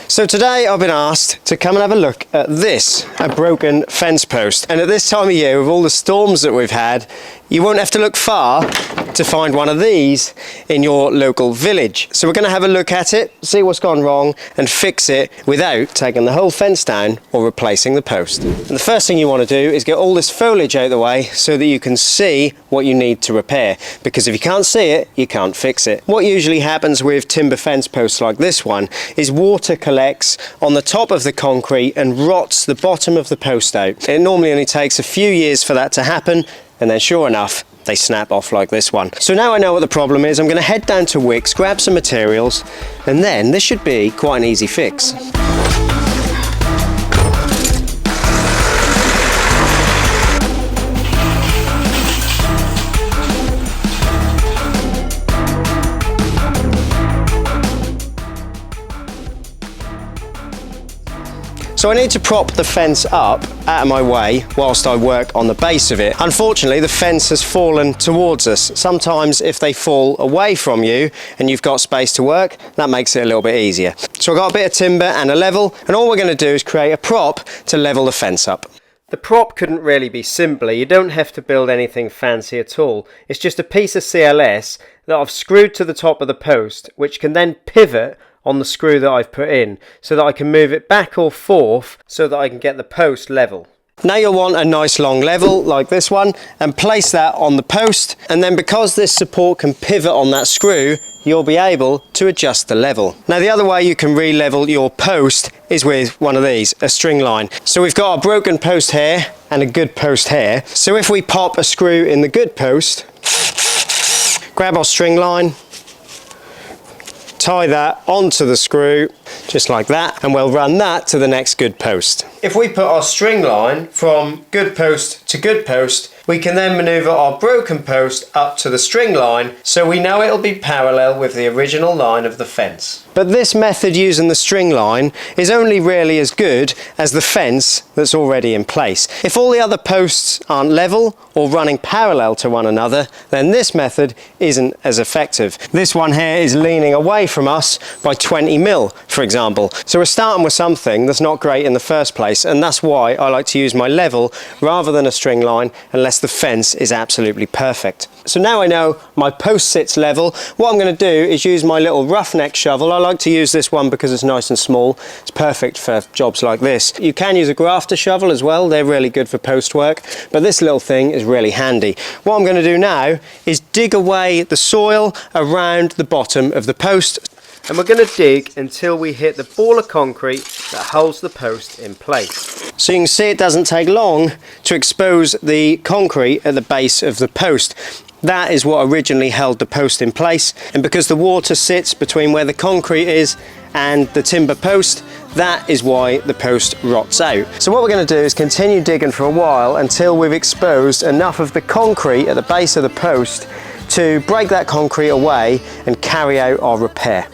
So today I've been asked to come and have a look at this, a broken fence post. And at this time of year, with all the storms that we've had, you won't have to look far to find one of these in your local village. So we're going to have a look at it, see what's gone wrong and fix it without taking the whole fence down or replacing the post. And the first thing you want to do is get all this foliage out of the way so that you can see what you need to repair, because if you can't see it, you can't fix it. What usually happens with timber fence posts like this one is water collects on the top of the concrete and rots the bottom of the post out. It normally only takes a few years for that to happen, and then sure enough, they snap off like this one. So now I know what the problem is, I'm going to head down to Wickes, grab some materials, and then this should be quite an easy fix. So I need to prop the fence up out of my way whilst I work on the base of it. Unfortunately, the fence has fallen towards us. Sometimes if they fall away from you and you've got space to work, that makes it a little bit easier. So I've got a bit of timber and a level, and all we're going to do is create a prop to level the fence up. The prop couldn't really be simpler. You don't have to build anything fancy at all. It's just a piece of CLS that I've screwed to the top of the post, which can then pivot on the screw that I've put in, so that I can move it back or forth so that I can get the post level. Now you'll want a nice long level like this one and place that on the post, and then because this support can pivot on that screw, you'll be able to adjust the level. Now the other way you can re-level your post is with one of these, a string line. So we've got a broken post here and a good post here. So if we pop a screw in the good post, grab our string line, tie that onto the screw just like that, and we'll run that to the next good post. If we put our string line from good post to good post, we can then maneuver our broken post up to the string line, so we know it'll be parallel with the original line of the fence. But this method using the string line is only really as good as the fence that's already in place. If all the other posts aren't level or running parallel to one another, then this method isn't as effective. This one here is leaning away from us by 20 mil, for example. So we're starting with something that's not great in the first place, and that's why I like to use my level rather than a string line unless the fence is absolutely perfect. So now I know my post sits level, what I'm going to do is use my little roughneck shovel. I like to use this one because it's nice and small. It's perfect for jobs like this. You can use a grafter shovel as well, they're really good for post work, but this little thing is really handy. What I'm going to do now is dig away the soil around the bottom of the post, and we're going to dig until we hit the ball of concrete that holds the post in place. So you can see it doesn't take long to expose the concrete at the base of the post. That is what originally held the post in place, and because the water sits between where the concrete is and the timber post, that is why the post rots out. So what we're going to do is continue digging for a while until we've exposed enough of the concrete at the base of the post to break that concrete away and carry out our repair.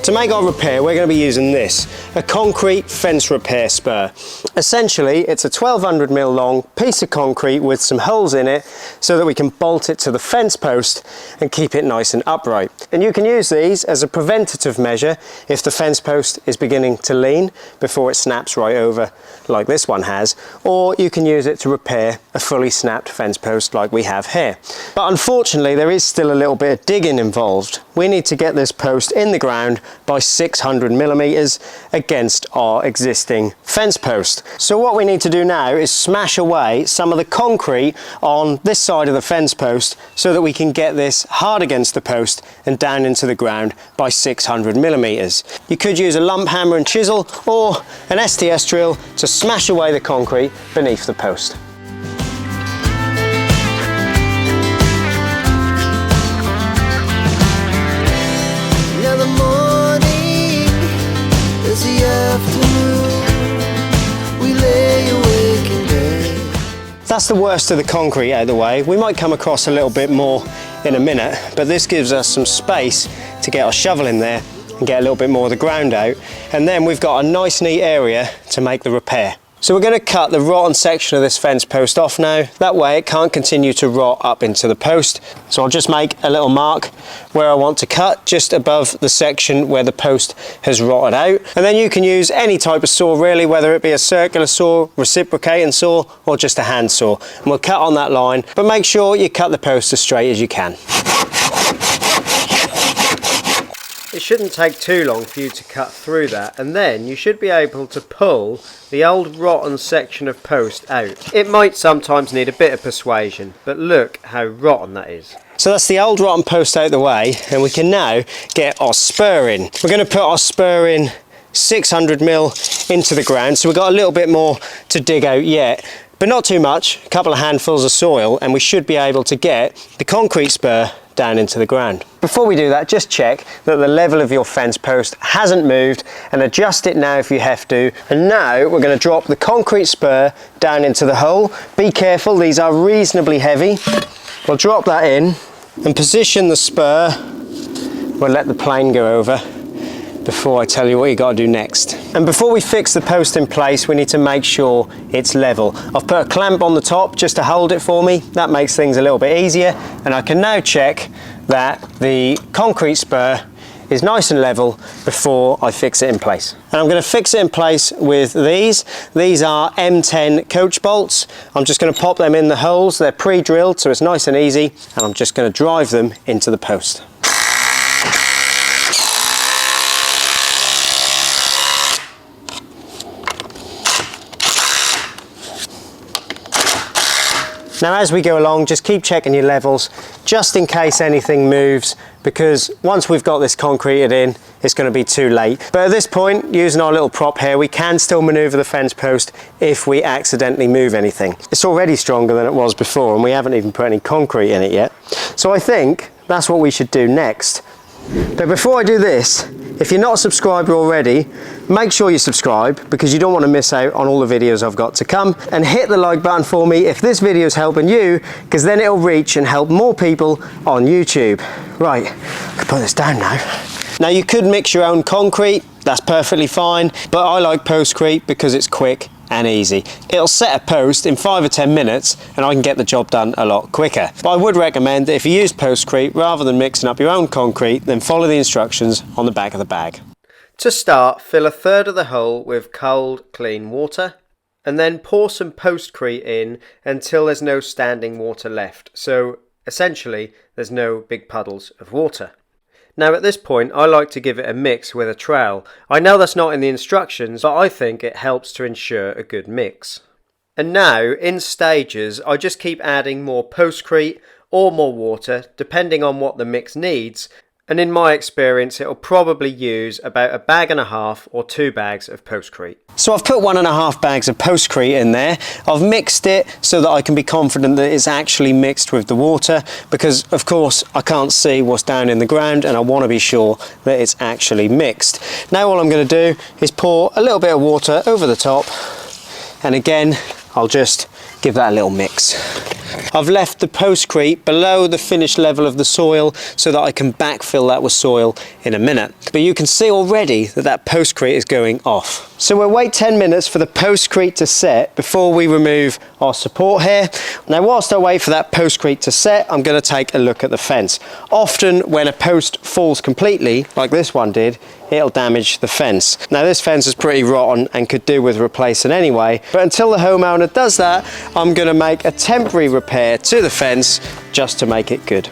To make our repair, we're going to be using this, a concrete fence repair spur. Essentially, it's a 1200mm long piece of concrete with some holes in it so that we can bolt it to the fence post and keep it nice and upright. And you can use these as a preventative measure if the fence post is beginning to lean before it snaps right over like this one has, or you can use it to repair a fully snapped fence post like we have here. But unfortunately, there is still a little bit of digging involved. We need to get this post in the ground by 600mm against our existing fence post. So what we need to do now is smash away some of the concrete on this side of the fence post so that we can get this hard against the post and down into the ground by 600mm. You could use a lump hammer and chisel or an STS drill to smash away the concrete beneath the post. That's the worst of the concrete out of the way. We might come across a little bit more in a minute, but this gives us some space to get our shovel in there and get a little bit more of the ground out. And then we've got a nice neat area to make the repair. So we're going to cut the rotten section of this fence post off now. That way it can't continue to rot up into the post. So I'll just make a little mark where I want to cut, just above the section where the post has rotted out. And then you can use any type of saw really, whether it be a circular saw, reciprocating saw, or just a hand saw. And we'll cut on that line, but make sure you cut the post as straight as you can. It shouldn't take too long for you to cut through that, and then you should be able to pull the old rotten section of post out. It might sometimes need a bit of persuasion, but look how rotten that is. So that's the old rotten post out the way, and we can now get our spur in. We're going to put our spur in 600mm into the ground, so we've got a little bit more to dig out yet, but not too much, a couple of handfuls of soil, and we should be able to get the concrete spur down into the ground. Before we do that, just check that the level of your fence post hasn't moved, and adjust it now if you have to. And now we're going to drop the concrete spur down into the hole. Be careful, these are reasonably heavy. We'll drop that in and position the spur. We'll let the plane go over before I tell you what you got to do next. And before we fix the post in place, we need to make sure it's level. I've put a clamp on the top just to hold it for me. That makes things a little bit easier, and I can now check that the concrete spur is nice and level before I fix it in place. And I'm going to fix it in place with these. These are M10 coach bolts. I'm just going to pop them in the holes. They're pre-drilled, so it's nice and easy, and I'm just going to drive them into the post. Now as we go along, just keep checking your levels, just in case anything moves, because once we've got this concreted in, it's going to be too late. But at this point, using our little prop here, we can still manoeuvre the fence post if we accidentally move anything. It's already stronger than it was before, and we haven't even put any concrete in it yet. So I think that's what we should do next. But before I do this, if you're not a subscriber already, make sure you subscribe, because you don't want to miss out on all the videos I've got to come. And hit the like button for me if this video is helping you, because then it'll reach and help more people on YouTube. Right, I can put this down now. Now you could mix your own concrete, that's perfectly fine, but I like Postcrete because it's quick and easy. It'll set a post in 5 or 10 minutes, and I can get the job done a lot quicker. But I would recommend that if you use Postcrete, rather than mixing up your own concrete, then follow the instructions on the back of the bag. To start, fill a third of the hole with cold, clean water, and then pour some Postcrete in until there's no standing water left. So essentially, there's no big puddles of water. Now at this point, I like to give it a mix with a trowel. I know that's not in the instructions, but I think it helps to ensure a good mix. And now, in stages, I just keep adding more Postcrete or more water, depending on what the mix needs. And in my experience, it'll probably use about 1.5 bags or 2 bags of Postcrete. So I've put 1.5 bags of Postcrete in there. I've mixed it so that I can be confident that it's actually mixed with the water, because of course I can't see what's down in the ground, and I want to be sure that it's actually mixed. Now all I'm going to do is pour a little bit of water over the top, and again I'll just give that a little mix. I've left the Postcrete below the finished level of the soil so that I can backfill that with soil in a minute. But you can see already that that Postcrete is going off. So we'll wait 10 minutes for the Postcrete to set before we remove our support here. Now whilst I wait for that Postcrete to set, I'm going to take a look at the fence. Often when a post falls completely, like this one did, it'll damage the fence. Now this fence is pretty rotten and could do with replacing anyway, but until the homeowner does that, I'm going to make a temporary repair to the fence just to make it good.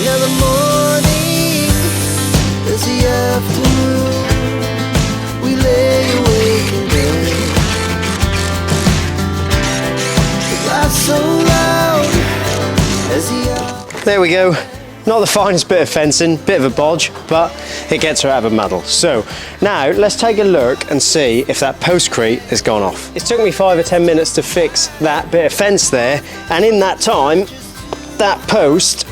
Now the morning is the afternoon, we lay awake in bed. The laughs so loud as the hour. There we go. Not the finest bit of fencing, bit of a bodge, but it gets her out of a muddle. So now let's take a look and see if that Postcrete has gone off. It took me 5 or 10 minutes to fix that bit of fence there, and in that time, that post,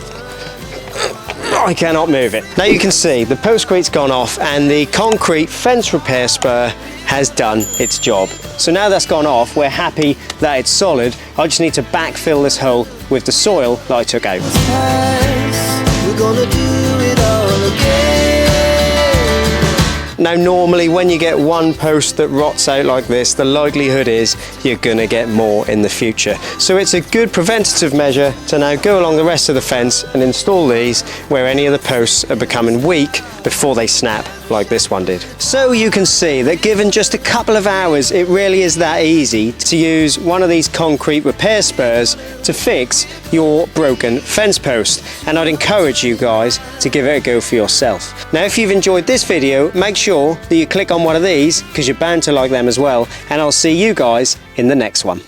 I cannot move it. Now you can see the Postcrete's gone off and the concrete fence repair spur has done its job. So now that's gone off, we're happy that it's solid. I just need to backfill this hole with the soil that I took out. We're gonna do it all again. Now normally when you get one post that rots out like this, the likelihood is you're gonna get more in the future. So it's a good preventative measure to now go along the rest of the fence and install these where any of the posts are becoming weak before they snap like this one did. So you can see that given just a couple of hours, it really is that easy to use one of these concrete repair spurs to fix your broken fence post. And I'd encourage you guys to give it a go for yourself. Now if you've enjoyed this video, make sure that you click on one of these because you're bound to like them as well. And I'll see you guys in the next one.